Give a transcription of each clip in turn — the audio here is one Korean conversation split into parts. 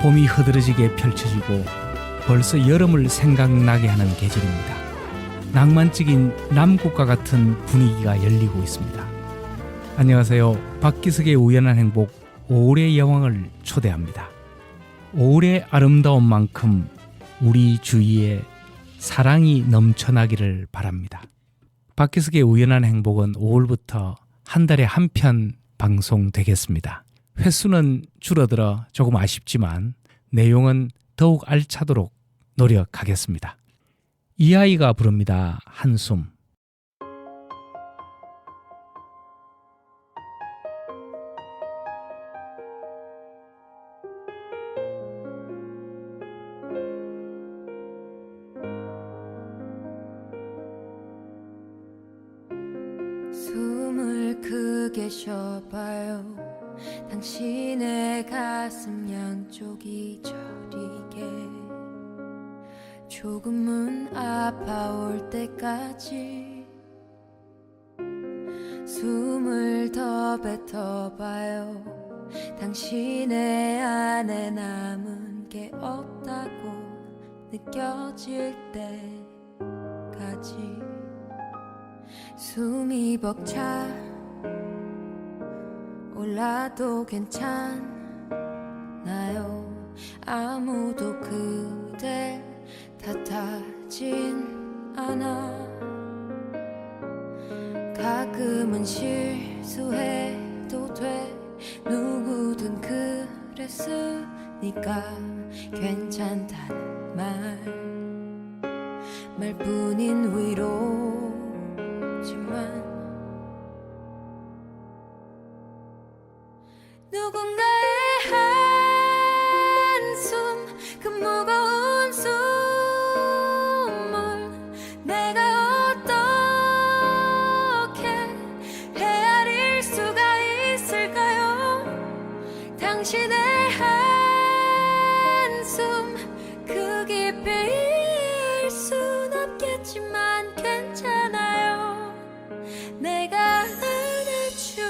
봄이 흐드러지게 펼쳐지고 벌써 여름을 생각나게 하는 계절입니다. 낭만적인 남국과 같은 분위기가 열리고 있습니다. 안녕하세요. 박기석의 우연한 행복 5월의 여왕을 초대합니다. 5월의 아름다운 만큼 우리 주위에 사랑이 넘쳐나기를 바랍니다. 박기석의 우연한 행복은 5월부터 한 달에 한 편 방송되겠습니다. 횟수는 줄어들어 조금 아쉽지만 내용은 더욱 알차도록 노력하겠습니다. 이 아이가 부릅니다. 한숨. 숨을 크게 쉬어봐요. 당신의 가슴 양쪽이 저리게 조금은 아파올 때까지 숨을 더 뱉어봐요. 당신의 안에 남은 게 없다고 느껴질 때까지 숨이 벅차 올라도 괜찮나요? 아무도 그댈 탓하진 않아. 가끔은 실수해도 돼. 누구든 그랬으니까 괜찮단 말뿐인 위로지만 누군가의 한숨, 그 무거운 숨을 내가 어떻게 헤아릴 수가 있을까요? 당신의 한숨 그 깊이일 순 없겠지만 괜찮아요. 내가 안아줄게요.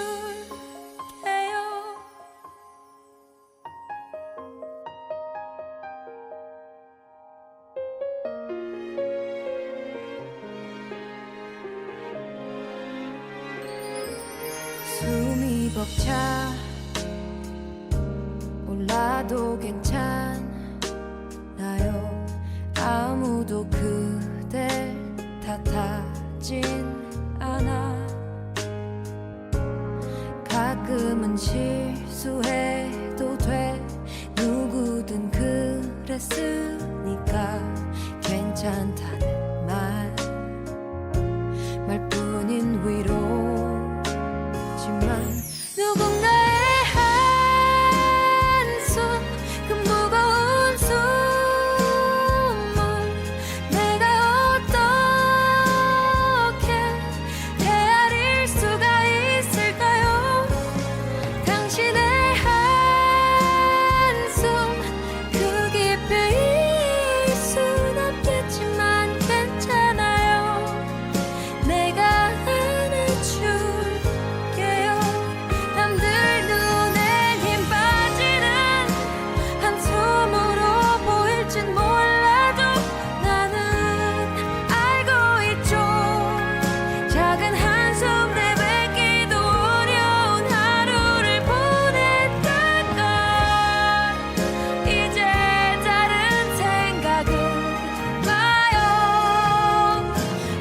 숨이 벅차 올라도 괜찮나요? 아무도 그댈 탓하진 않아. 가끔은 실수해도 돼. 누구든 그랬으니까 괜찮다는 말뿐인 위로지만 누군가의 한숨 그 무거운 숨을 내가 어떻게 헤아릴 수가 있을까요? 당신의 한숨 그 깊이일 순 없겠지만 괜찮아요. 내가 안아줄게요. 남들 눈엔 힘 빠지는 한숨으로 보일진 몰라도 나는 알고 있죠. 작은 한숨 내뱉기도 어려운 하루를 보냈다가 이제 다른 생각은 마요.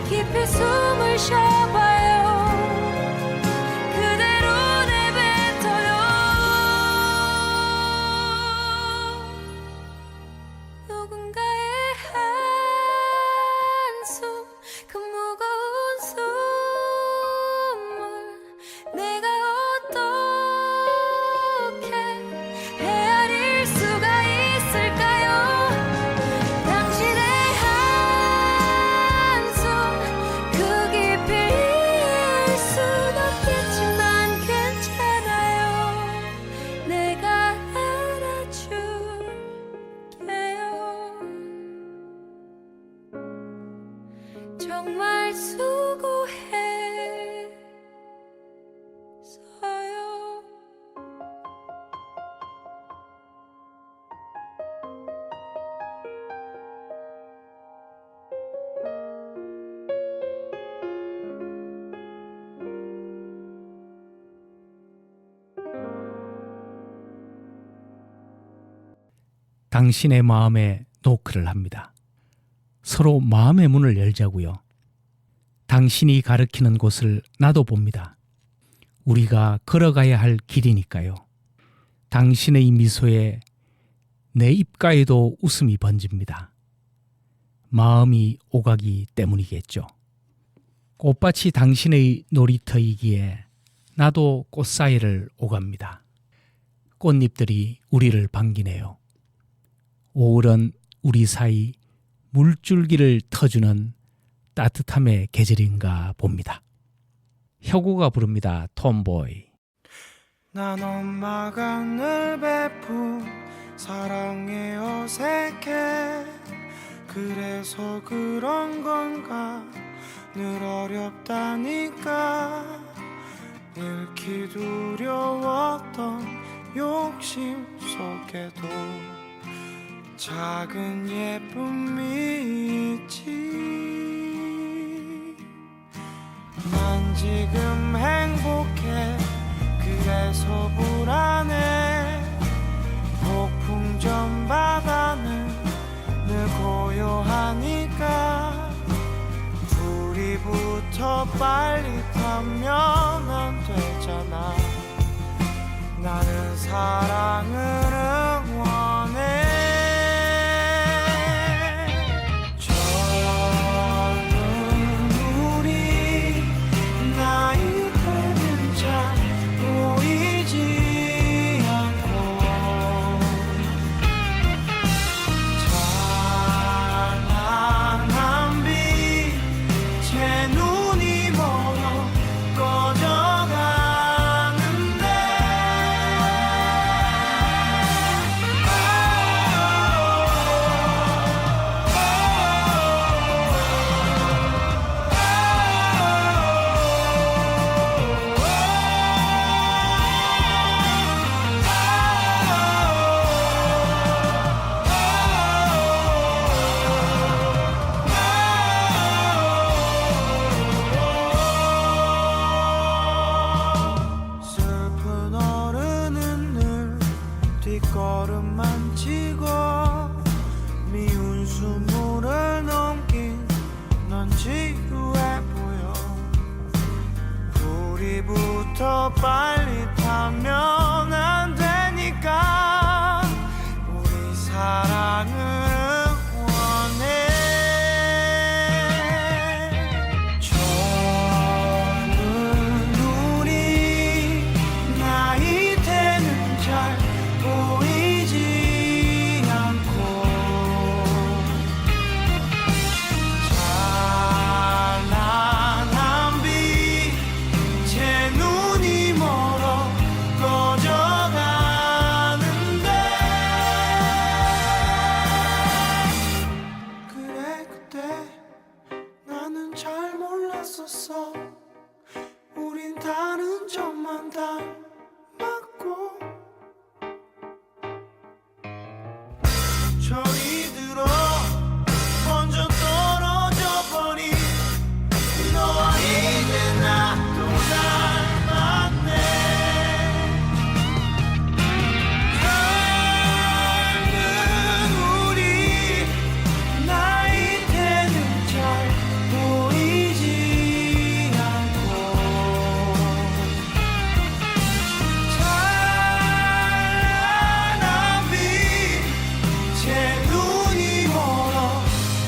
깊이 숨을 쉬어봐요. 그대로 내뱉어요. 누군가의 한숨 그 무거운 숨을 내가 어떻게 헤아릴 수가 있을까요? 당신의 한숨 그 깊이일 순 없겠지만 괜찮아요. 내가 안아줄게요. 정말 수고했어요. 당신의 마음에 노크를 합니다. 서로 마음의 문을 열자고요. 당신이 가리키는 곳을 나도 봅니다. 우리가 걸어가야 할 길이니까요. 당신의 미소에 내 입가에도 웃음이 번집니다. 마음이 오가기 때문이겠죠. 꽃밭이 당신의 놀이터이기에 나도 꽃 사이를 오갑니다. 꽃잎들이 우리를 반기네요. 5월은 우리 사이 물줄기를 터주는 따뜻함의 계절인가 봅니다. 혁오가 부릅니다. 톰보이. 난 엄마가 늘 베푼 사랑에 어색해. 그래서 그런 건가 늘 어렵다니까. 잃기 두려웠던 욕심 속에도 작은 예쁨이 있지. 난 지금 행복해. 그래서 불안해. 폭풍전 바다는 늘 고요하니까 둘이 붙어 빨리 타면 안 되잖아. 나는 사랑을 응원해. 뒷걸음만 치고 미운 수모를 넘긴 넌 지루해 보여. 우리 붙어 빨리 타면 안 되니까 우리 사랑을 응원해. 저는 우리 나이 되는 잘 보이지 않고 찬란한 빛 제 눈이 멀어 꺼져가는데. 그래 그때 나는 잘 몰랐었어. 우린 다른 점만 닮았고 저리 들어 먼저 떨어져 버린 너와 이제 나도 닮았네. 젊은 우리 나이 되는 잘 보이지 않고 찬란한 빛 제 눈이 멀어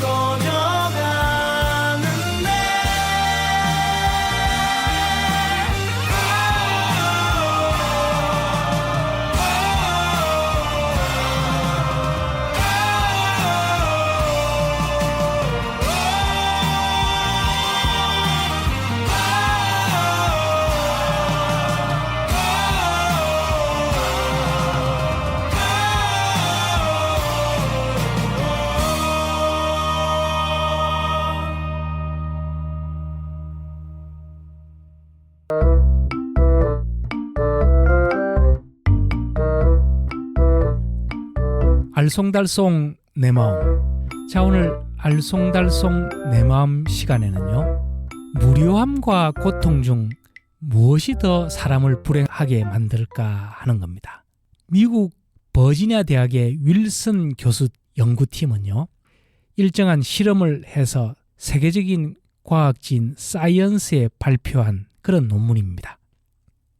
꺼져가는데. 알쏭달쏭 내 마음. 자, 오늘 알쏭달쏭 내 마음 시간에는요, 무료함과 고통 중 무엇이 더 사람을 불행하게 만들까 하는 겁니다. 미국 버지니아 대학의 윌슨 교수 연구팀은요, 일정한 실험을 해서 세계적인 과학지인 사이언스에 발표한 그런 논문입니다.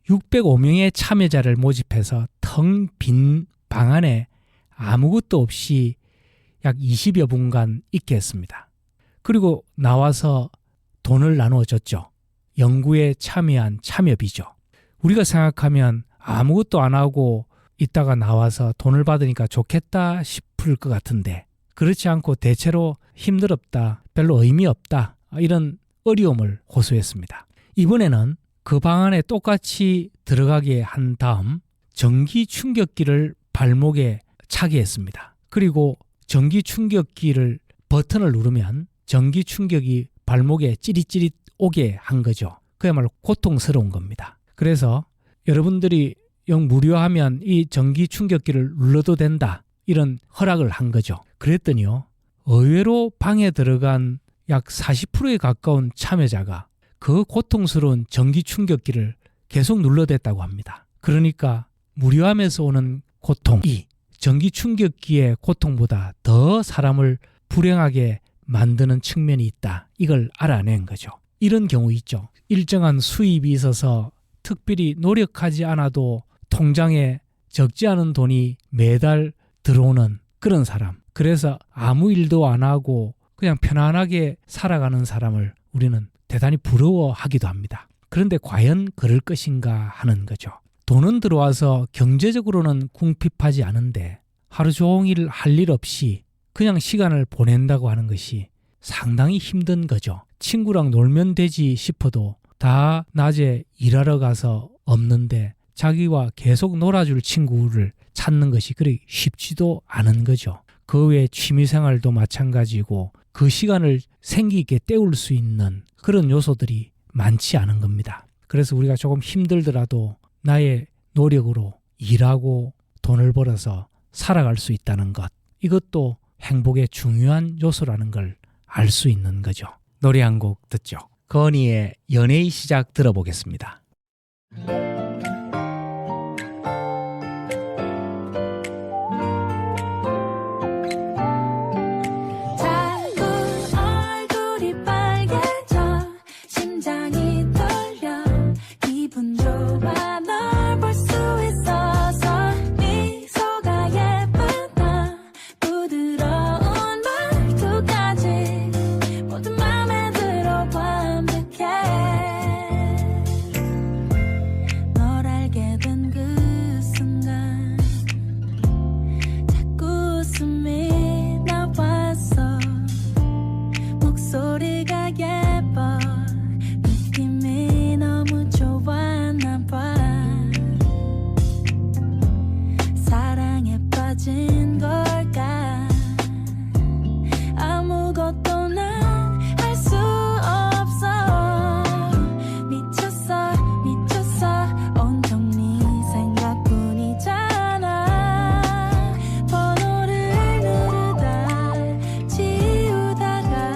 605명의 참여자를 모집해서 텅 빈 방 안에 아무것도 없이 약 20여 분간 있게 했습니다. 그리고 나와서 돈을 나누어 줬죠. 연구에 참여한 참여비죠. 우리가 생각하면 아무것도 안 하고 있다가 나와서 돈을 받으니까 좋겠다 싶을 것 같은데, 그렇지 않고 대체로 힘들었다, 별로 의미 없다, 이런 어려움을 호소했습니다. 이번에는 그 방 안에 똑같이 들어가게 한 다음 전기 충격기를 발목에 차게 했습니다. 그리고 전기 충격기를 버튼을 누르면 전기 충격이 발목에 찌릿찌릿 오게 한 거죠. 그야말로 고통스러운 겁니다. 그래서 여러분들이 영 무료하면 이 전기 충격기를 눌러도 된다, 이런 허락을 한 거죠. 그랬더니요, 의외로 방에 들어간 약 40%에 가까운 참여자가 그 고통스러운 전기 충격기를 계속 눌러댔다고 합니다. 그러니까 무료함에서 오는 고통이 전기 충격기의 고통보다 더 사람을 불행하게 만드는 측면이 있다, 이걸 알아낸 거죠. 이런 경우 있죠. 일정한 수입이 있어서 특별히 노력하지 않아도 통장에 적지 않은 돈이 매달 들어오는 그런 사람, 그래서 아무 일도 안 하고 그냥 편안하게 살아가는 사람을 우리는 대단히 부러워하기도 합니다. 그런데 과연 그럴 것인가 하는 거죠. 돈은 들어와서 경제적으로는 궁핍하지 않은데 하루 종일 할 일 없이 그냥 시간을 보낸다고 하는 것이 상당히 힘든 거죠. 친구랑 놀면 되지 싶어도 다 낮에 일하러 가서 없는데 자기와 계속 놀아줄 친구를 찾는 것이 그리 쉽지도 않은 거죠. 그 외에 취미생활도 마찬가지고 그 시간을 생기 있게 때울 수 있는 그런 요소들이 많지 않은 겁니다. 그래서 우리가 조금 힘들더라도 나의 노력으로 일하고 돈을 벌어서 살아갈 수 있다는 것, 이것도 행복의 중요한 요소라는 걸 알 수 있는 거죠. 노래 한 곡 듣죠. 건희의 연애의 시작 들어보겠습니다. 자꾸 얼굴이 빨개져 심장이 떨려 기분 좋아 널 볼 수 있어서 미소가 예쁜 나 부드러운 말투까지 모두 맘에 들어 완벽해 널 알게 된 그 순간 자꾸 웃음이 나왔어 목소리가 예뻐 느낌이 너무 좋았나 봐 사랑에 빠진 걸까 아무것도 난 할 수 없어 미쳤어 미쳤어 온통 네 생각뿐이잖아 번호를 누르다 지우다가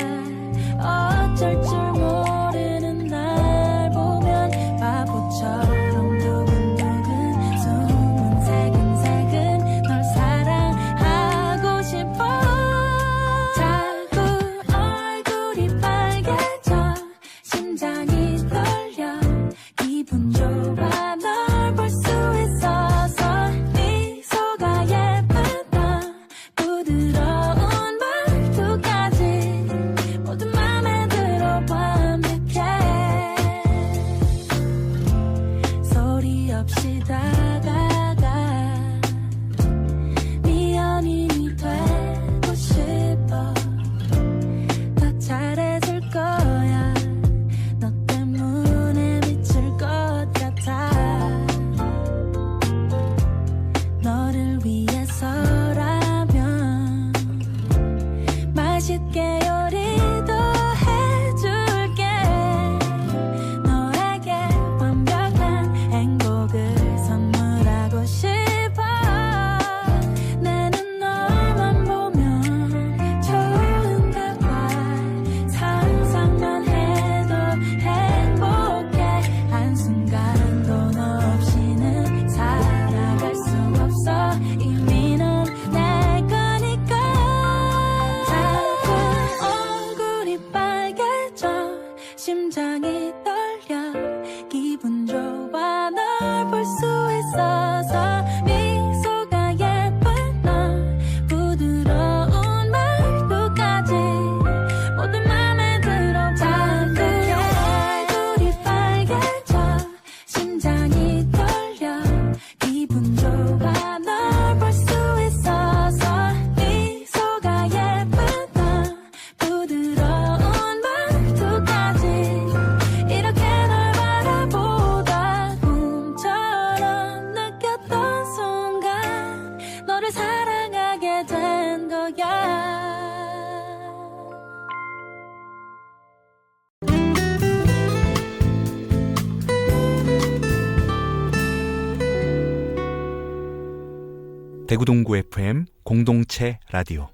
대구동구 FM 공동체 라디오.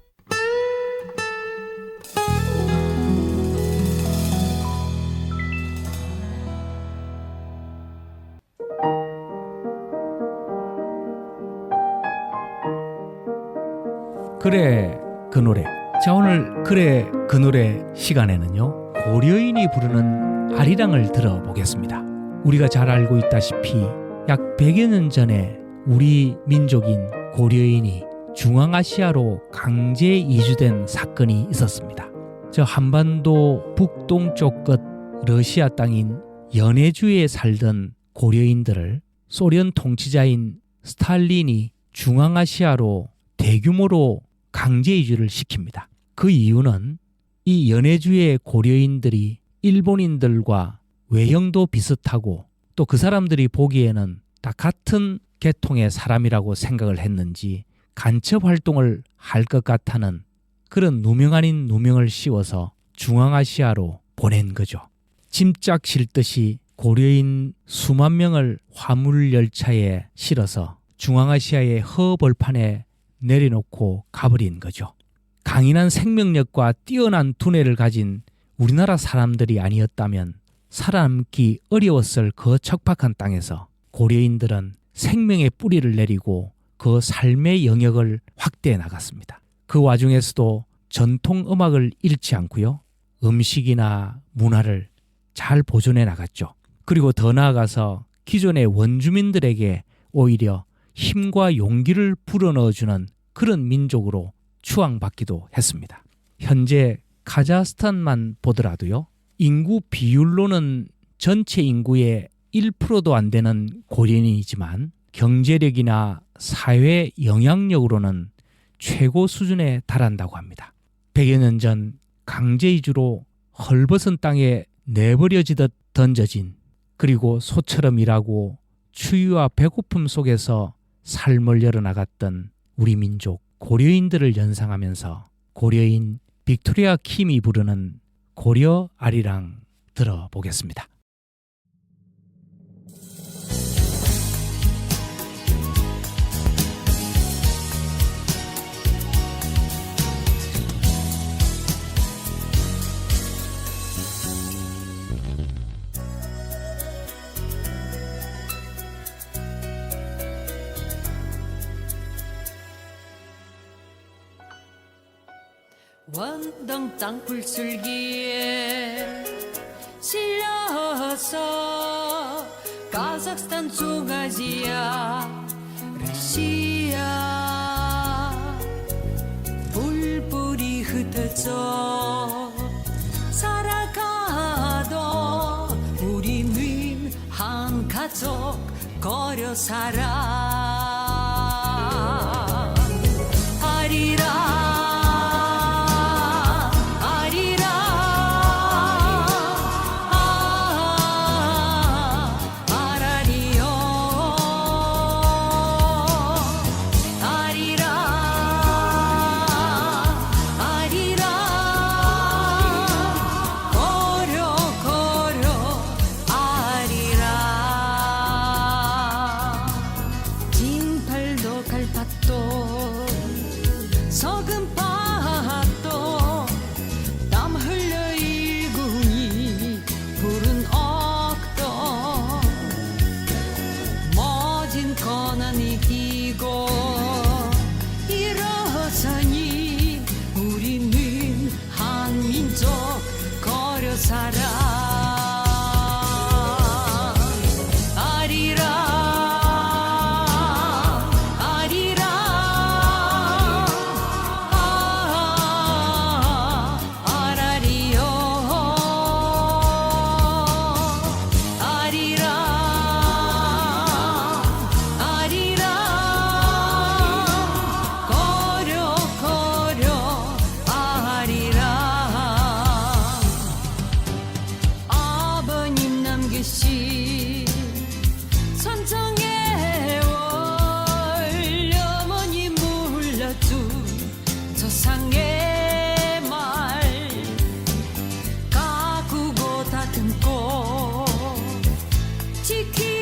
그래 그 노래. 자, 오늘 그래 그 노래 시간에는요, 고려인이 부르는 아리랑을 들어보겠습니다. 우리가 잘 알고 있다시피 약 100여 년 전에 우리 민족인 고려인이 중앙아시아로 강제 이주된 사건이 있었습니다. 저 한반도 북동쪽 끝 러시아 땅인 연해주에 살던 고려인들을 소련 통치자인 스탈린이 중앙아시아로 대규모로 강제 이주를 시킵니다. 그 이유는 이 연해주의 고려인들이 일본인들과 외형도 비슷하고 또 그 사람들이 보기에는 다 같은 계통의 사람이라고 생각을 했는지 간첩 활동을 할 것 같다는 그런 누명 아닌 누명을 씌워서 중앙아시아로 보낸 거죠. 짐짝 실듯이 고려인 수만 명을 화물열차에 실어서 중앙아시아의 허벌판에 내려놓고 가버린 거죠. 강인한 생명력과 뛰어난 두뇌를 가진 우리나라 사람들이 아니었다면 살아남기 어려웠을 그 척박한 땅에서 고려인들은 생명의 뿌리를 내리고 그 삶의 영역을 확대해 나갔습니다. 그 와중에서도 전통 음악을 잃지 않고요, 음식이나 문화를 잘 보존해 나갔죠. 그리고 더 나아가서 기존의 원주민들에게 오히려 힘과 용기를 불어넣어주는 그런 민족으로 추앙받기도 했습니다. 현재 카자흐스탄만 보더라도요, 인구 비율로는 전체 인구의 1%도 안 되는 고려인이지만 경제력이나 사회 영향력으로는 최고 수준에 달한다고 합니다. 100여 년 전 강제 이주로 헐벗은 땅에 내버려지듯 던져진, 그리고 소처럼 일하고 추위와 배고픔 속에서 삶을 열어나갔던 우리 민족 고려인들을 연상하면서 고려인 빅토리아 킴이 부르는 고려 아리랑 들어보겠습니다. 원동 땅굴 줄기에 실려서 카자흐스탄 중아시아 러시아 불불이 흩어져 살아가도 우리는 한 가족 거려 살아 아리랑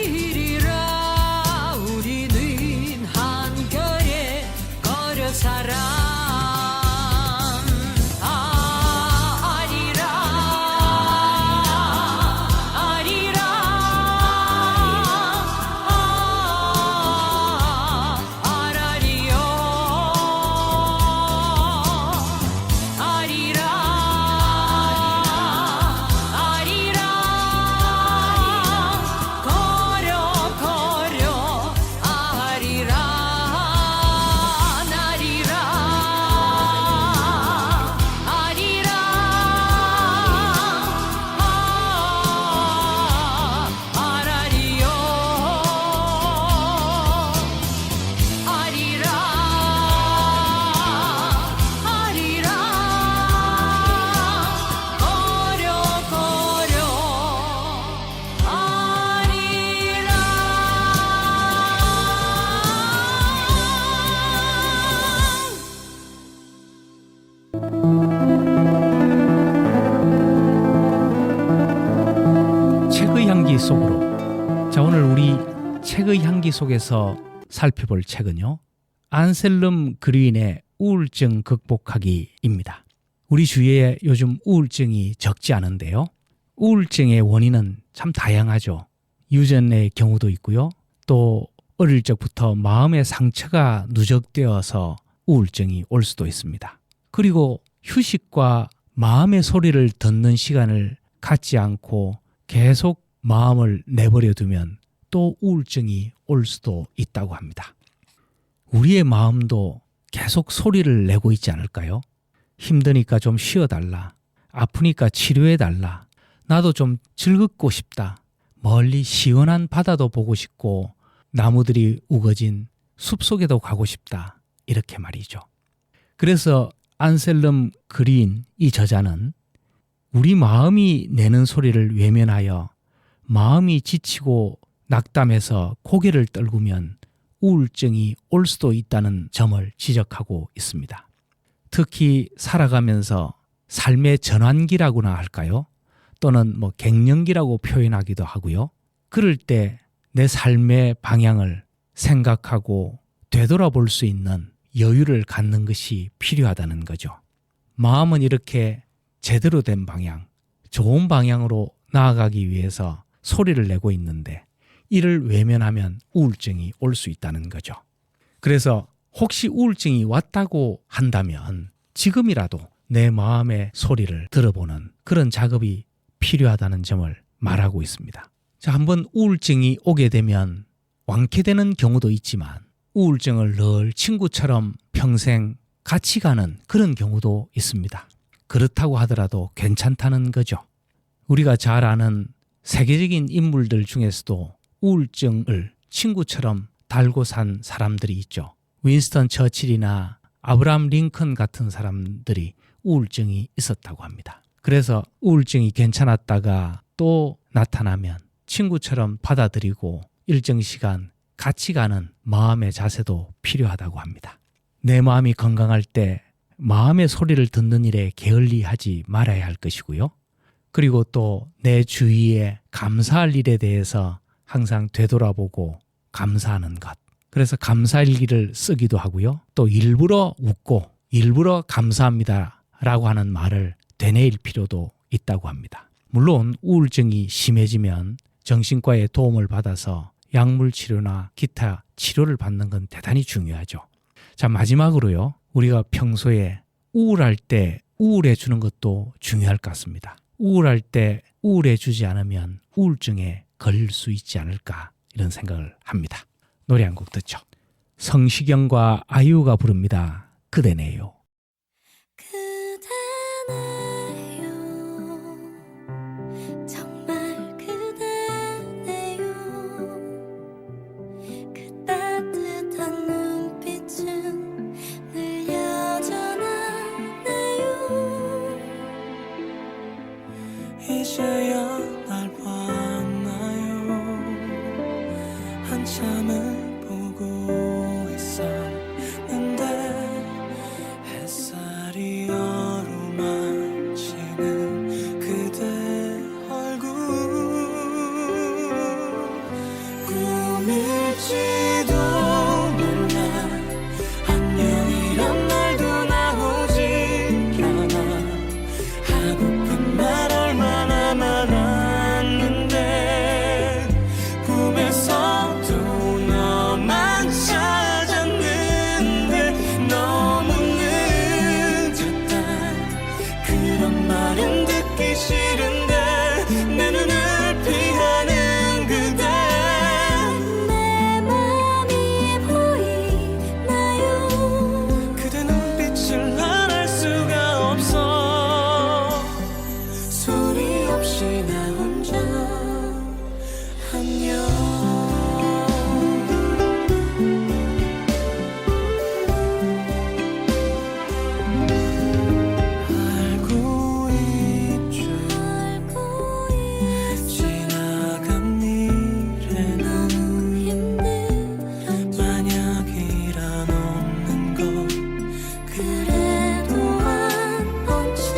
지키리라 우리는 한결의 향기 속으로. 자, 오늘 우리 책의 향기 속에서 살펴볼 책은요, 안셀름 그린의 우울증 극복하기입니다. 우리 주위에 요즘 우울증이 적지 않은데요, 우울증의 원인은 참 다양하죠. 유전의 경우도 있고요, 또 어릴 적부터 마음의 상처가 누적되어서 우울증이 올 수도 있습니다. 그리고 휴식과 마음의 소리를 듣는 시간을 갖지 않고 계속 마음을 내버려 두면 또 우울증이 올 수도 있다고 합니다. 우리의 마음도 계속 소리를 내고 있지 않을까요? 힘드니까 좀 쉬어달라. 아프니까 치료해달라. 나도 좀 즐겁고 싶다. 멀리 시원한 바다도 보고 싶고 나무들이 우거진 숲속에도 가고 싶다. 이렇게 말이죠. 그래서 안셀름 그린 이 저자는 우리 마음이 내는 소리를 외면하여 마음이 지치고 낙담해서 고개를 떨구면 우울증이 올 수도 있다는 점을 지적하고 있습니다. 특히 살아가면서 삶의 전환기라고나 할까요? 또는 갱년기라고 표현하기도 하고요. 그럴 때 내 삶의 방향을 생각하고 되돌아볼 수 있는 여유를 갖는 것이 필요하다는 거죠. 마음은 이렇게 제대로 된 방향, 좋은 방향으로 나아가기 위해서 소리를 내고 있는데 이를 외면하면 우울증이 올 수 있다는 거죠. 그래서 혹시 우울증이 왔다고 한다면 지금이라도 내 마음의 소리를 들어보는 그런 작업이 필요하다는 점을 말하고 있습니다. 자, 한번 우울증이 오게 되면 완쾌되는 경우도 있지만 우울증을 늘 친구처럼 평생 같이 가는 그런 경우도 있습니다. 그렇다고 하더라도 괜찮다는 거죠. 우리가 잘 아는 세계적인 인물들 중에서도 우울증을 친구처럼 달고 산 사람들이 있죠. 윈스턴 처칠이나 아브라함 링컨 같은 사람들이 우울증이 있었다고 합니다. 그래서 우울증이 괜찮았다가 또 나타나면 친구처럼 받아들이고 일정 시간 같이 가는 마음의 자세도 필요하다고 합니다. 내 마음이 건강할 때 마음의 소리를 듣는 일에 게을리하지 말아야 할 것이고요. 그리고 또 내 주위에 감사할 일에 대해서 항상 되돌아보고 감사하는 것. 그래서 감사일기를 쓰기도 하고요. 또 일부러 웃고 일부러 감사합니다 라고 하는 말을 되뇌일 필요도 있다고 합니다. 물론 우울증이 심해지면 정신과의 도움을 받아서 약물 치료나 기타 치료를 받는 건 대단히 중요하죠. 자, 마지막으로요. 우리가 평소에 우울할 때 우울해 주는 것도 중요할 것 같습니다. 우울할 때 우울해 주지 않으면 우울증에 걸릴 수 있지 않을까 이런 생각을 합니다. 노래 한 곡 듣죠. 성시경과 아이유가 부릅니다. 그대네요. 그대네요 정말 그대네요 그 따뜻한 눈빛은 늘 여전하네요 이제야 날 봤나요 한참을 보고 있었는데 햇살이 어루만지는 그대 얼굴 꿈일지도 몰라 안녕이란 말도 나오지 않아 하고픈 말 얼마나 많았는데 꿈에서도 너만 찾았는데 너무 늦었다 그런 말은 듣기 싫은데 내 눈을 피하는 그대 내 맘이 보이나요 그대 눈빛을 난 알 수가 없어 소리 없이 나 혼자 안녕 알고 있죠 알고 있어 지나간 일에 너무 힘들었죠 만약이란 없는 것 그래도 한 번쯤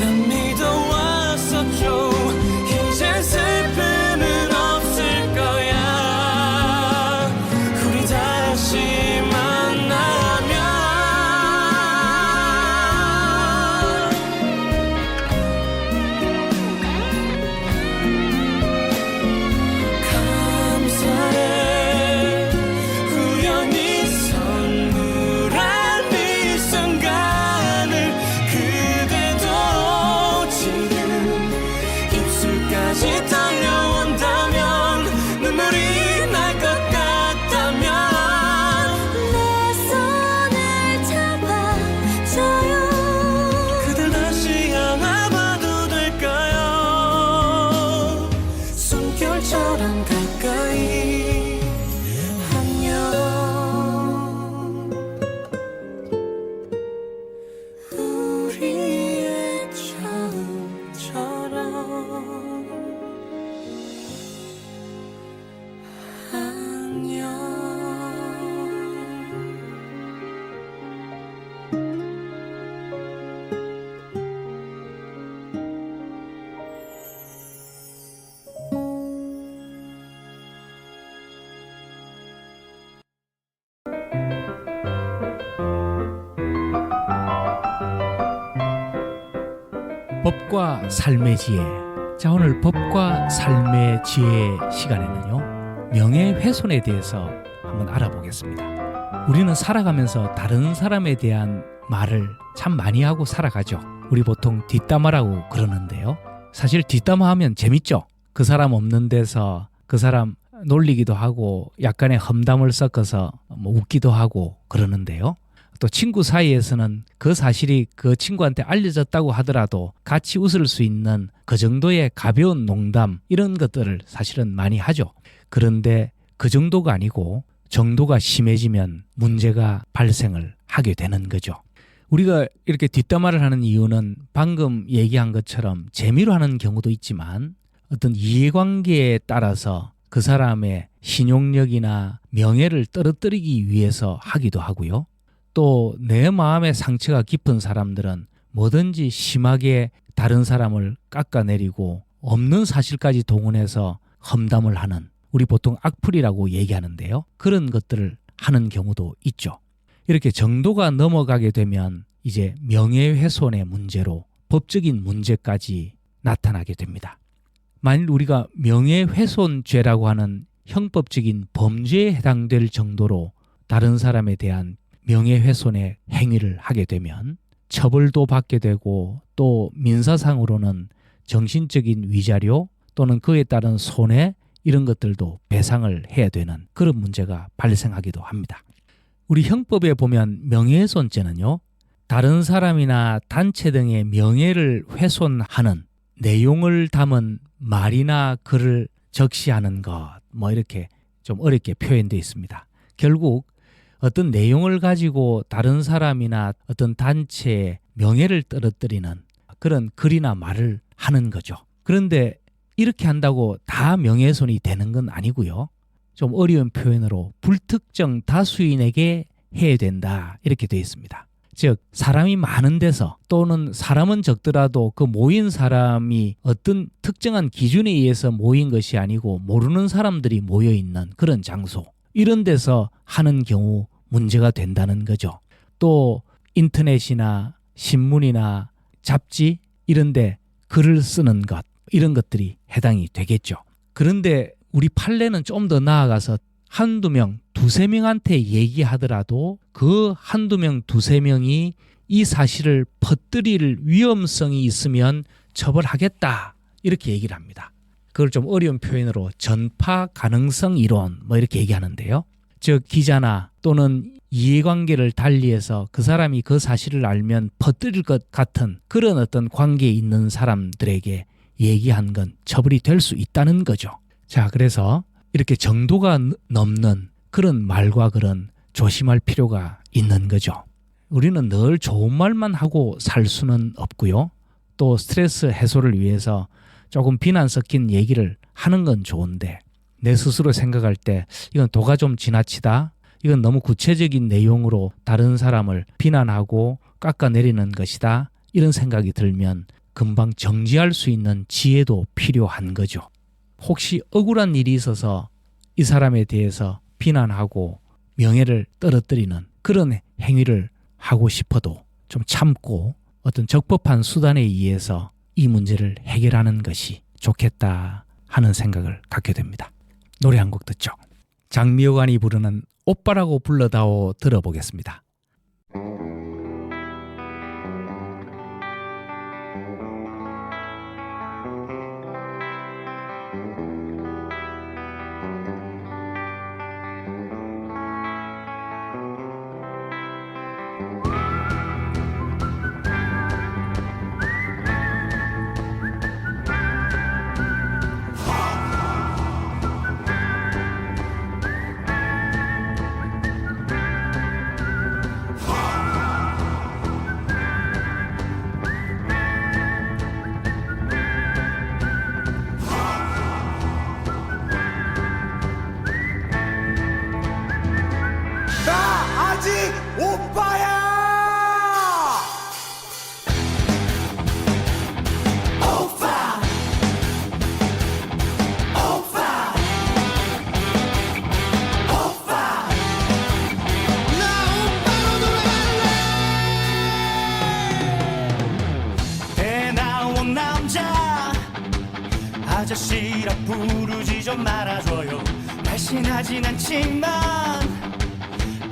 난 믿어왔었죠. 이제 슬픔은 없을 거야. 우리 다시 만나면 감사해. 우연히 선물한 이 순간을 그대도 지금 입술까지 떨려온다면 눈물이 날 것 같다면 내 손을 잡아줘요. 그댈 다시 안아봐도 될까요? 숨결처럼 가까이 안녕. 우리의 처음처럼 안녕. 법과 삶의 지혜. 자, 오늘 법과 삶의 지혜 시간에는요, 명예훼손에 대해서 한번 알아보겠습니다. 우리는 살아가면서 다른 사람에 대한 말을 참 많이 하고 살아가죠. 우리 보통 뒷담화라고 그러는데요. 사실 뒷담화하면 재밌죠. 그 사람 없는 데서 그 사람 놀리기도 하고 약간의 험담을 섞어서 뭐 웃기도 하고 그러는데요. 또 친구 사이에서는 그 사실이 그 친구한테 알려졌다고 하더라도 같이 웃을 수 있는 그 정도의 가벼운 농담, 이런 것들을 사실은 많이 하죠. 그런데 그 정도가 아니고 정도가 심해지면 문제가 발생을 하게 되는 거죠. 우리가 이렇게 뒷담화를 하는 이유는 방금 얘기한 것처럼 재미로 하는 경우도 있지만 어떤 이해관계에 따라서 그 사람의 신용력이나 명예를 떨어뜨리기 위해서 하기도 하고요. 또 내 마음의 상처가 깊은 사람들은 뭐든지 심하게 다른 사람을 깎아내리고 없는 사실까지 동원해서 험담을 하는, 우리 보통 악플이라고 얘기하는데요. 그런 것들을 하는 경우도 있죠. 이렇게 정도가 넘어가게 되면 이제 명예훼손의 문제로 법적인 문제까지 나타나게 됩니다. 만일 우리가 명예훼손죄라고 하는 형법적인 범죄에 해당될 정도로 다른 사람에 대한 명예훼손의 행위를 하게 되면 처벌도 받게 되고 또 민사상으로는 정신적인 위자료 또는 그에 따른 손해, 이런 것들도 배상을 해야 되는 그런 문제가 발생하기도 합니다. 우리 형법에 보면 명예훼손죄는요, 다른 사람이나 단체 등의 명예를 훼손하는 내용을 담은 말이나 글을 적시하는 것, 뭐 이렇게 좀 어렵게 표현되어 있습니다. 결국 어떤 내용을 가지고 다른 사람이나 어떤 단체의 명예를 떨어뜨리는 그런 글이나 말을 하는 거죠. 그런데 이렇게 한다고 다 명예훼손이 되는 건 아니고요. 좀 어려운 표현으로 불특정 다수인에게 해야 된다, 이렇게 되어 있습니다. 즉 사람이 많은 데서 또는 사람은 적더라도 그 모인 사람이 어떤 특정한 기준에 의해서 모인 것이 아니고 모르는 사람들이 모여있는 그런 장소, 이런 데서 하는 경우 문제가 된다는 거죠. 또 인터넷이나 신문이나 잡지 이런 데 글을 쓰는 것, 이런 것들이 해당이 되겠죠. 그런데 우리 판례는 좀 더 나아가서 한두 명, 두세 명한테 얘기하더라도 그 한두 명, 두세 명이 이 사실을 퍼뜨릴 위험성이 있으면 처벌하겠다, 이렇게 얘기를 합니다. 그걸 좀 어려운 표현으로 전파 가능성 이론 뭐 이렇게 얘기하는데요. 즉 기자나 또는 이해관계를 달리해서 그 사람이 그 사실을 알면 퍼뜨릴 것 같은 그런 어떤 관계에 있는 사람들에게 얘기한 건 처벌이 될 수 있다는 거죠. 자, 그래서 이렇게 정도가 넘는 그런 말과 글은 조심할 필요가 있는 거죠. 우리는 늘 좋은 말만 하고 살 수는 없고요. 또 스트레스 해소를 위해서 조금 비난 섞인 얘기를 하는 건 좋은데 내 스스로 생각할 때 이건 도가 좀 지나치다, 이건 너무 구체적인 내용으로 다른 사람을 비난하고 깎아내리는 것이다, 이런 생각이 들면 금방 정지할 수 있는 지혜도 필요한 거죠. 혹시 억울한 일이 있어서 이 사람에 대해서 비난하고 명예를 떨어뜨리는 그런 행위를 하고 싶어도 좀 참고 어떤 적법한 수단에 의해서 이 문제를 해결하는 것이 좋겠다 하는 생각을 갖게 됩니다. 노래 한 곡 듣죠. 장미여관이 부르는 오빠라고 불러다오 들어보겠습니다. 나 아직 오빠야. 오빠 오빠 오빠 나 오빠로 돌아갈래. 배 나온 남자 아저씨라 부르지 좀 말아줘요. 날씬하진 않지만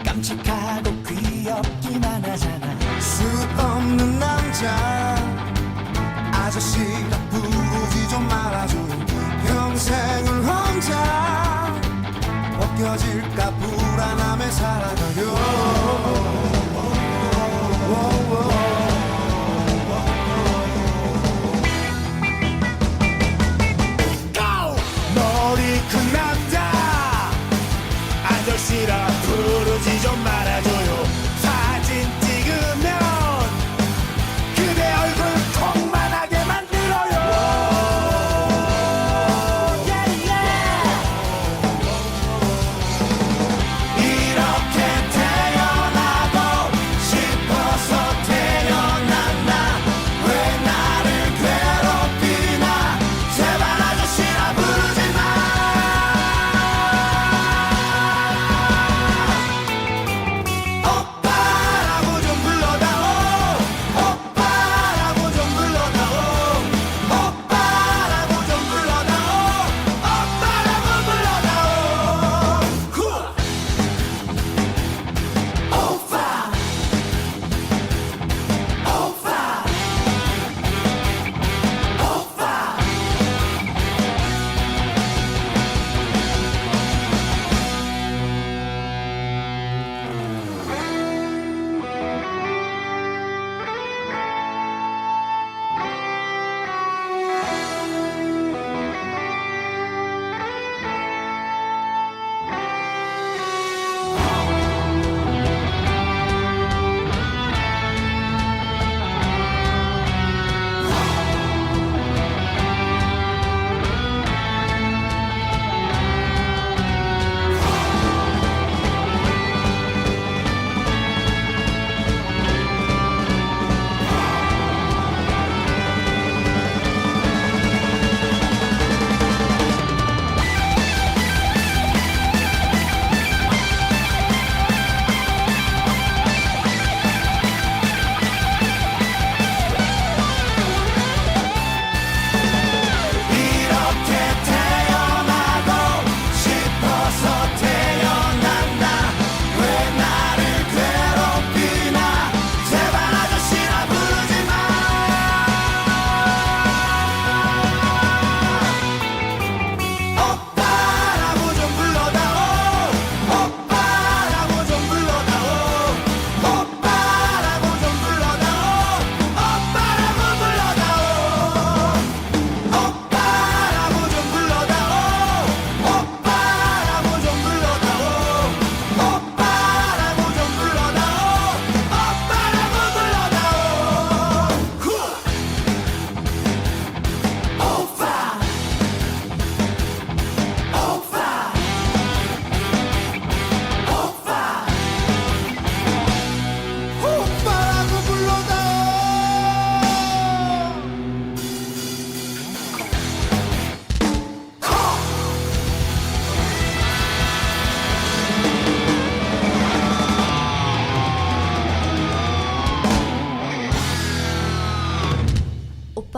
깜찍하고 귀엽기만 하잖아. 수 없는 남자 아저씨라 부르지 좀 말아줘요. 평생을 혼자 벗겨질까 불안함에 살아가요. 머리 큰 남자 아저씨라 부르지 좀 말아줘요. 사진 찍으면 그대 얼굴 통만하게 만들어요. 이렇게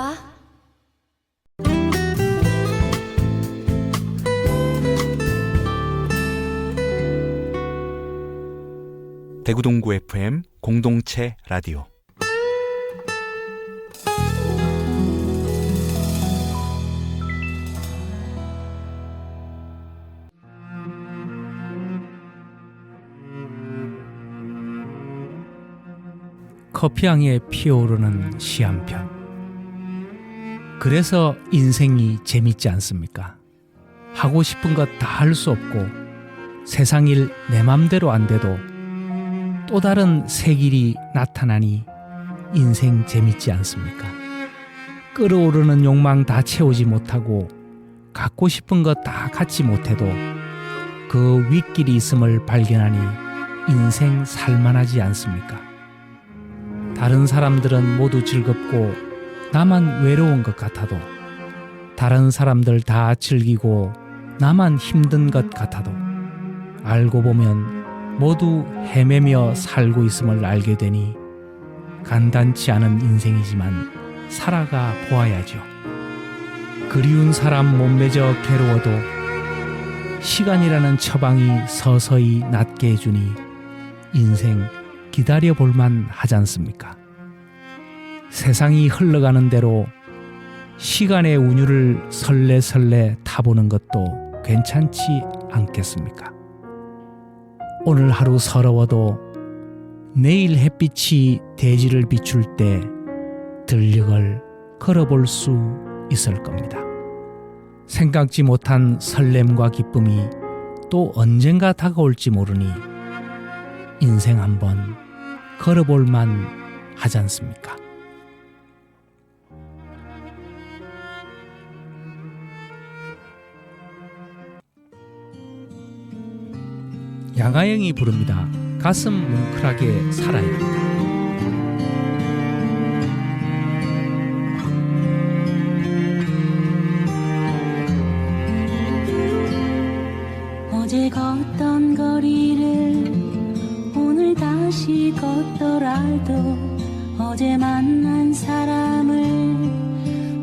오빠. 대구동구 FM 공동체 라디오. 커피향에 피어오르는 시 한 편. 그래서 인생이 재밌지 않습니까? 하고 싶은 것 다 할 수 없고 세상 일 내 맘대로 안 돼도 또 다른 새 길이 나타나니 인생 재밌지 않습니까? 끓어오르는 욕망 다 채우지 못하고 갖고 싶은 것 다 갖지 못해도 그 윗길이 있음을 발견하니 인생 살만하지 않습니까? 다른 사람들은 모두 즐겁고 나만 외로운 것 같아도, 다른 사람들 다 즐기고 나만 힘든 것 같아도, 알고 보면 모두 헤매며 살고 있음을 알게 되니 간단치 않은 인생이지만 살아가 보아야죠. 그리운 사람 못 맺어 괴로워도 시간이라는 처방이 서서히 낫게 해주니 인생 기다려 볼만 하지 않습니까? 세상이 흘러가는 대로 시간의 운율을 설레설레 타보는 것도 괜찮지 않겠습니까? 오늘 하루 서러워도 내일 햇빛이 대지를 비출 때 들녘을 걸어볼 수 있을 겁니다. 생각지 못한 설렘과 기쁨이 또 언젠가 다가올지 모르니 인생 한번 걸어볼 만 하지 않습니까? 양아영이 부릅니다. 가슴 뭉클하게 살아요. 어제 걷던 거리를 오늘 다시 걷더라도, 어제 만난 사람을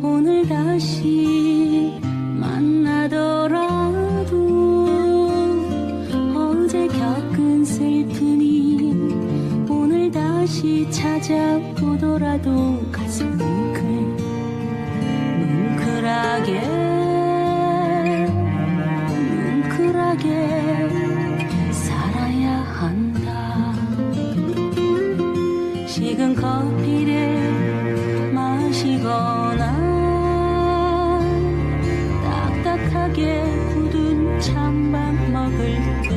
오늘 다시 만나더라도, 어제 겪은 슬픔이 오늘 다시 찾아오더라도 가슴 뭉클하게 살아야 한다. 식은 커피를 마시거나 딱딱하게 굳은 찬밥 먹을 때,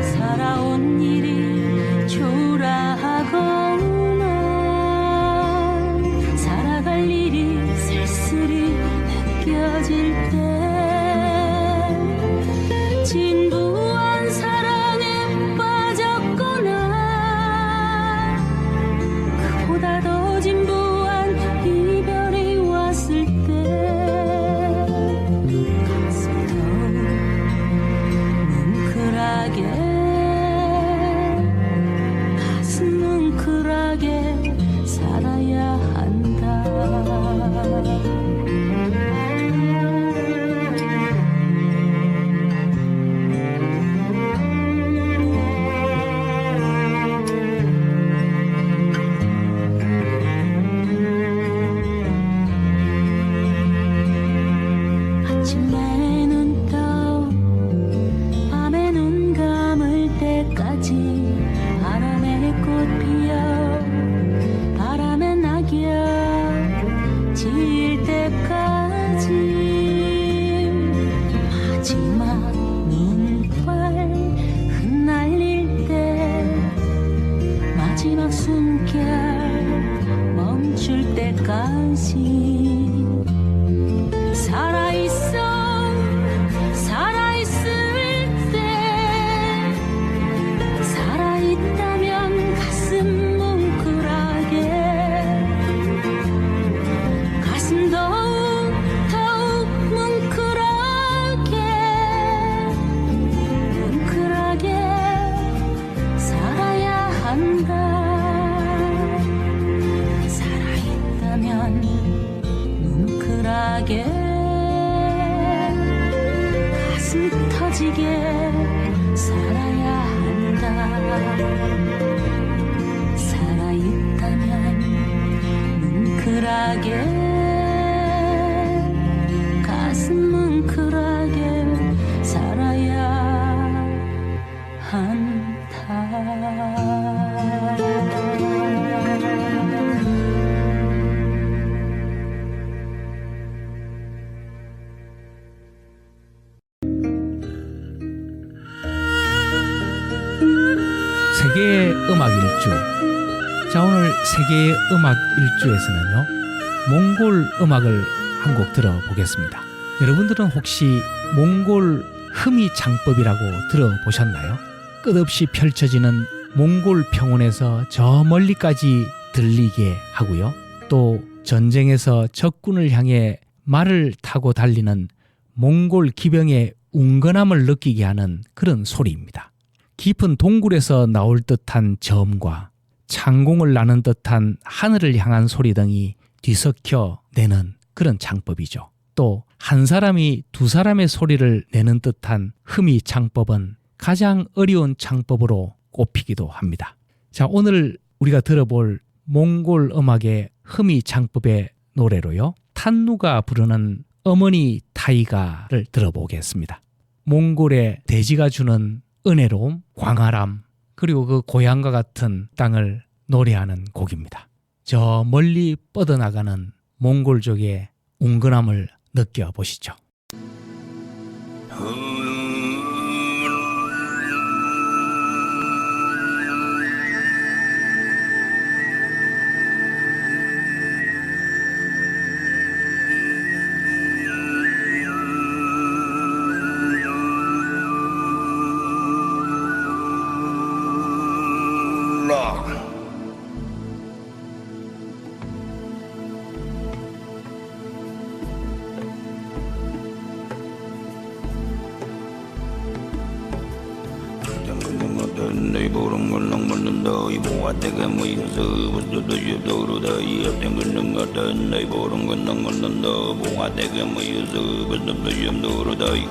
살아온 일이 초라하거나 살아갈 일이 쓸쓸히 느껴질 때, 진부한 사랑에 빠졌거나 그보다 더 진부한 이별이 왔을 때, 가슴 더욱 뭉클하게, 가슴 뭉클하게 살아야 한다. 아침에 눈 떠 밤에 눈 감을 때까지, 바람에 꽃 피어 바람에 낙엽 질 때까지, 마지막 눈발 흩날릴 때, 마지막 숨결 멈출 때까지 살아있을 때, 살아있다면 가슴 뭉클하게, 가슴 더욱 뭉클하게 살아야 한다. 살아야 있다면 뭉클하게 가슴 터지게 살아야 한다. 살아있다면 뭉클하게 가슴 뭉클하게 살아야 한다. 세계의 음악 일주. 자, 오늘 세계의 음악 일주에서는요, 몽골 음악을 한 곡 들어보겠습니다. 여러분들은 혹시 몽골 흠이 장법이라고 들어보셨나요? 끝없이 펼쳐지는 몽골 평원에서 저 멀리까지 들리게 하고요. 또 전쟁에서 적군을 향해 말을 타고 달리는 몽골 기병의 운건함을 느끼게 하는 그런 소리입니다. 깊은 동굴에서 나올 듯한 저음과 창공을 나는 듯한 하늘을 향한 소리 등이 뒤섞여 내는 그런 장법이죠. 또 한 사람이 두 사람의 소리를 내는 듯한 흠이 창법은 가장 어려운 창법으로 꼽히기도 합니다. 자, 오늘 우리가 들어볼 몽골 음악의 흠이 창법의 노래로요, 탄누가 부르는 어머니 타이가를 들어보겠습니다. 몽골의 대지가 주는 은혜로움, 광활함, 그리고 그 고향과 같은 땅을 노래하는 곡입니다. 저 멀리 뻗어나가는 몽골족의 운근함을 느껴보시죠. They bought on one long one and I bought the gun we was the ship to the thing and done. They bought on one long one and I bought the gun we was the ship to the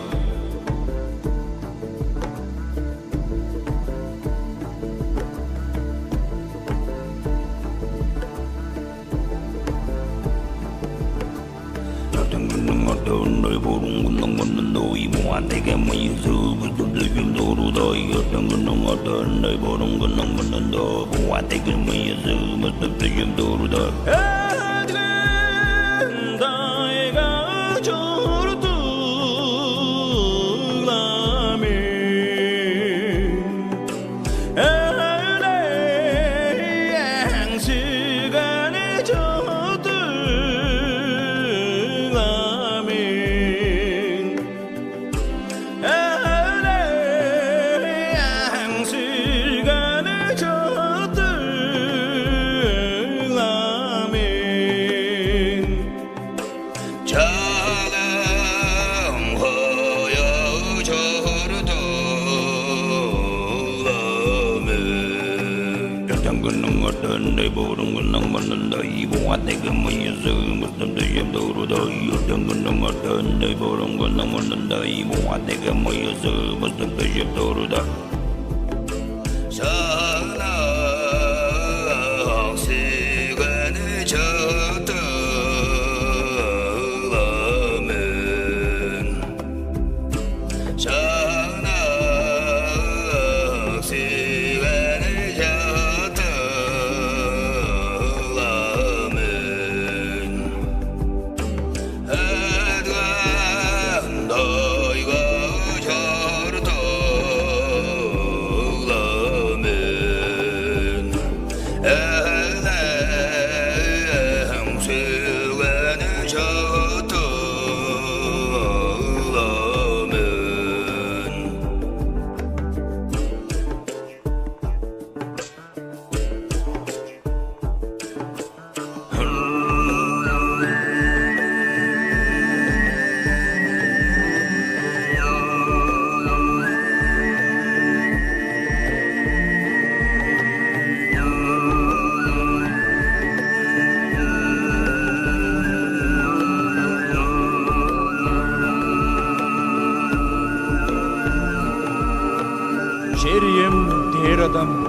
bir adam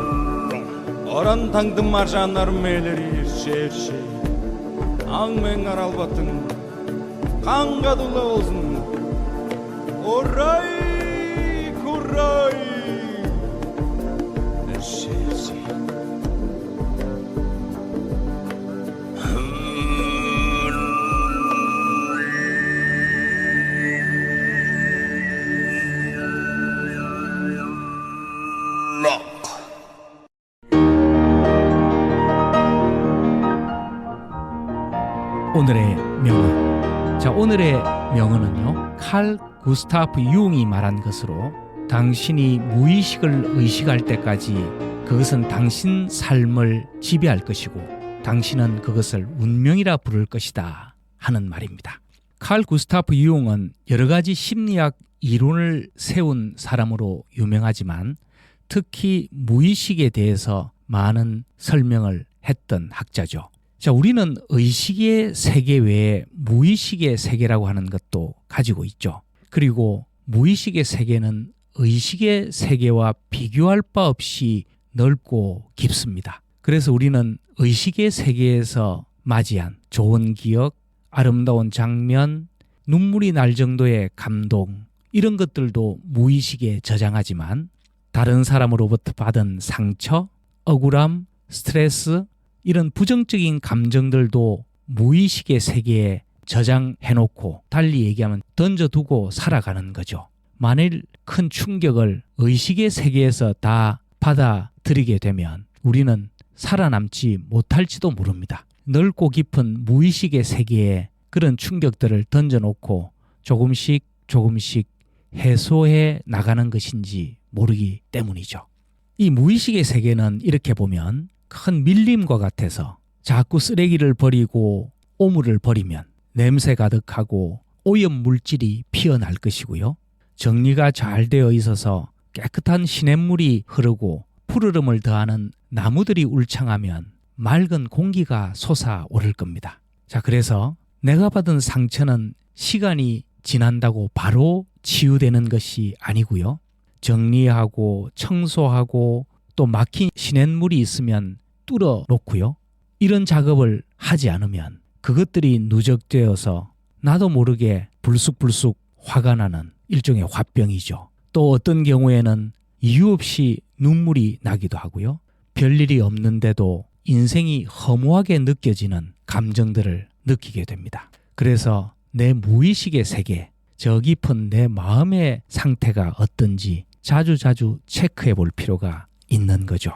Oran tangdım marjanlarım meyleri şerşi Aң мен аралбаттың қанға дулы болсын Орай, құрай Шерши 오늘의 명언. 자, 오늘의 명언은요. 칼 구스타프 융이 말한 것으로 당신이 무의식을 의식할 때까지 그것은 당신 삶을 지배할 것이고 당신은 그것을 운명이라 부를 것이다 하는 말입니다. 칼 구스타프 융은 여러 가지 심리학 이론을 세운 사람으로 유명하지만 특히 무의식에 대해서 많은 설명을 했던 학자죠. 자, 우리는 의식의 세계 외에 무의식의 세계라고 하는 것도 가지고 있죠. 그리고 무의식의 세계는 의식의 세계와 비교할 바 없이 넓고 깊습니다. 그래서 우리는 의식의 세계에서 맞이한 좋은 기억, 아름다운 장면, 눈물이 날 정도의 감동, 이런 것들도 무의식에 저장하지만 다른 사람으로부터 받은 상처, 억울함, 스트레스, 이런 부정적인 감정들도 무의식의 세계에 저장해놓고 달리 얘기하면 던져두고 살아가는 거죠. 만일 큰 충격을 의식의 세계에서 다 받아들이게 되면 우리는 살아남지 못할지도 모릅니다. 넓고 깊은 무의식의 세계에 그런 충격들을 던져놓고 조금씩 해소해 나가는 것인지 모르기 때문이죠. 이 무의식의 세계는 이렇게 보면 큰 밀림과 같아서 자꾸 쓰레기를 버리고 오물을 버리면 냄새 가득하고 오염 물질이 피어날 것이고요. 정리가 잘 되어 있어서 깨끗한 시냇물이 흐르고 푸르름을 더하는 나무들이 울창하면 맑은 공기가 솟아오를 겁니다. 자, 그래서 내가 받은 상처는 시간이 지난다고 바로 치유되는 것이 아니고요. 정리하고 청소하고 또 막힌 시냇물이 있으면 뚫어 놓고요. 이런 작업을 하지 않으면 그것들이 누적되어서 나도 모르게 불쑥불쑥 화가 나는 일종의 화병이죠. 또 어떤 경우에는 이유 없이 눈물이 나기도 하고요. 별일이 없는데도 인생이 허무하게 느껴지는 감정들을 느끼게 됩니다. 그래서 내 무의식의 세계, 저 깊은 내 마음의 상태가 어떤지 자주 체크해 볼 필요가 있는 거죠.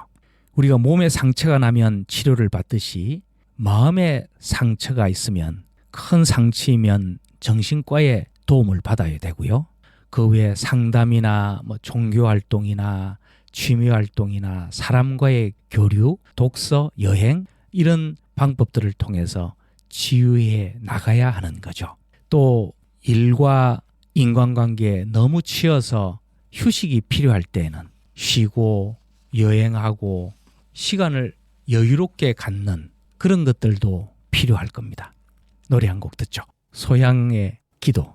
우리가 몸에 상처가 나면 치료를 받듯이 마음에 상처가 있으면 큰 상처이면 정신과의 도움을 받아야 되고요. 그 외에 상담이나 종교활동이나 취미활동이나 사람과의 교류, 독서, 여행 이런 방법들을 통해서 치유해 나가야 하는 거죠. 또 일과 인간관계에 너무 치여서 휴식이 필요할 때는 쉬고 여행하고 시간을 여유롭게 갖는 그런 것들도 필요할 겁니다. 노래 한 곡 듣죠. 소양의 기도.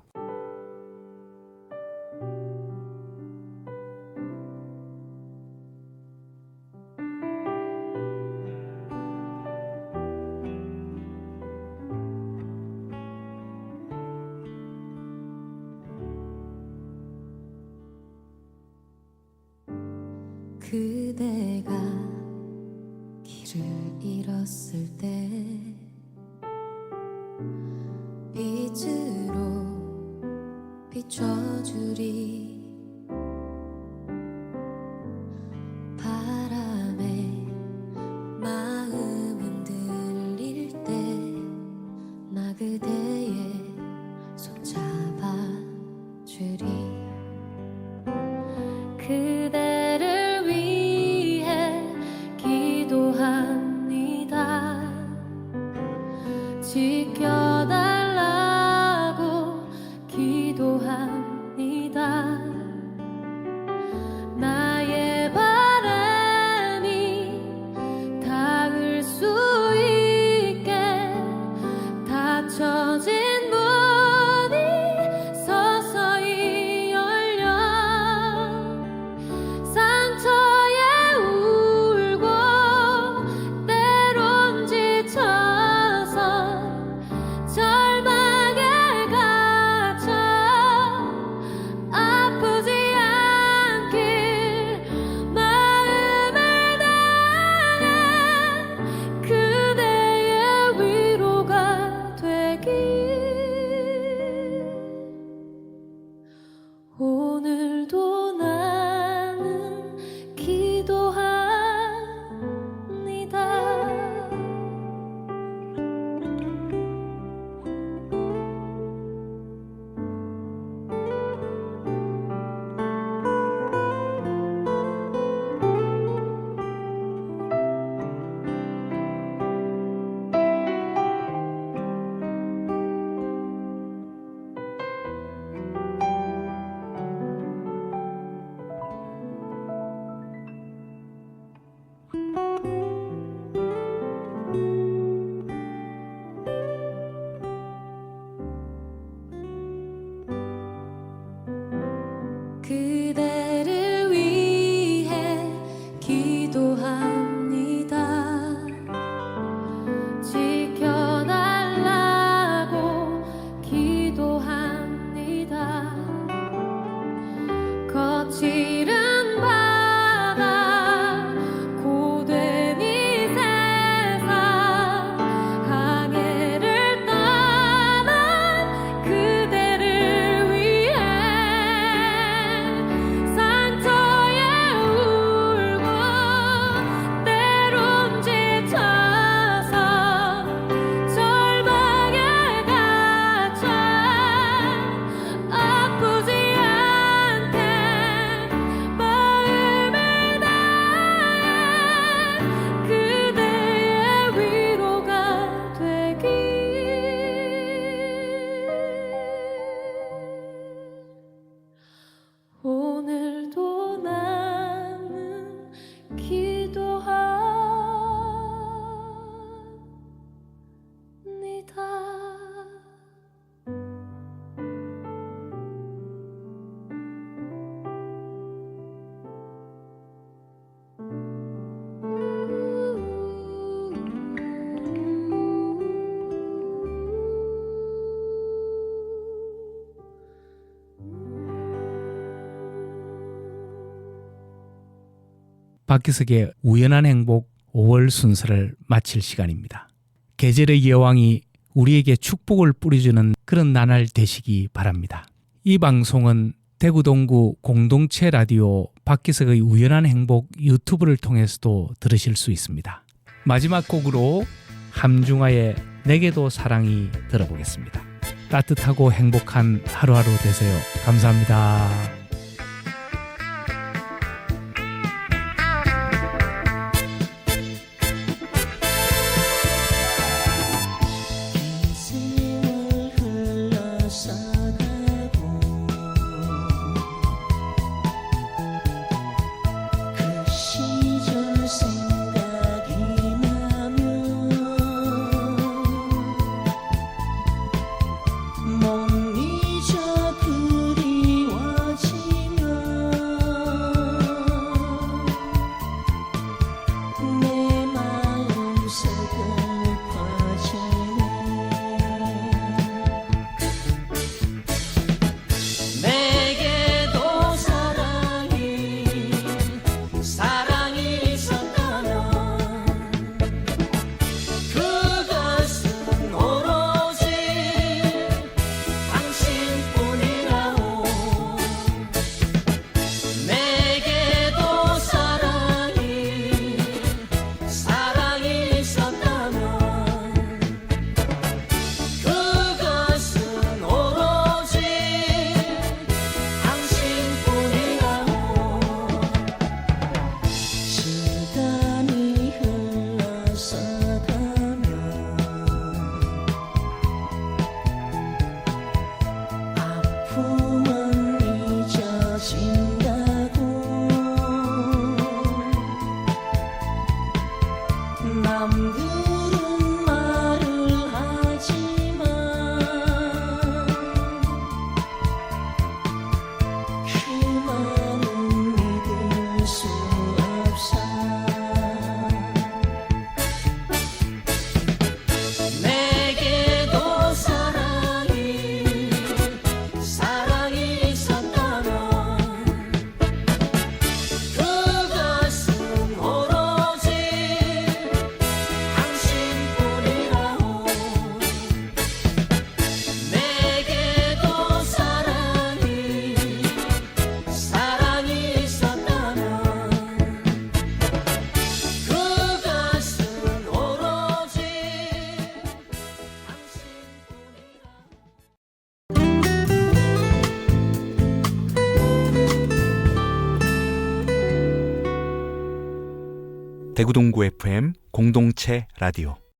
그대가 길을 잃었을 때 빛으로 비춰주리 바람에 마음 흔들릴 때 나 그대의 손 잡아주리 그대를 위해 기도합니다. 지켜달라고 기도합니다. 나의 바람이 닿을 수 있게 닫혀진 문이 서서히 열려 상처에 박기석의 우연한 행복 5월 순서를 마칠 시간입니다. 계절의 여왕이 우리에게 축복을 뿌려주는 그런 나날 되시기 바랍니다. 이 방송은 대구 동구 공동체 라디오 박기석의 우연한 행복 유튜브를 통해서도 들으실 수 있습니다. 마지막 곡으로 함중아의 내게도 사랑이 들어보겠습니다. 따뜻하고 행복한 하루하루 되세요. 감사합니다. 세월 흘러서가고 그 시절 생각이 나면 못 잊어 그리워지면 내 마음속을 퍼지네. 내게도 사랑이 있었다면 그것은 오로지 당신뿐이라오. 내게도 사랑이 있었다면 그것은 오로지 당신뿐이라오. 시간이 흘러서 가면 아픔은 잊어진다고 남들은 말을 하지만 그 말은 믿을 수 없어. 내게도 사랑이 있었다면 그것은 오로지 당신뿐이라오. 내게도 사랑이 있었다면 그것은 오로지 대구 동구 FM 공동체 라디오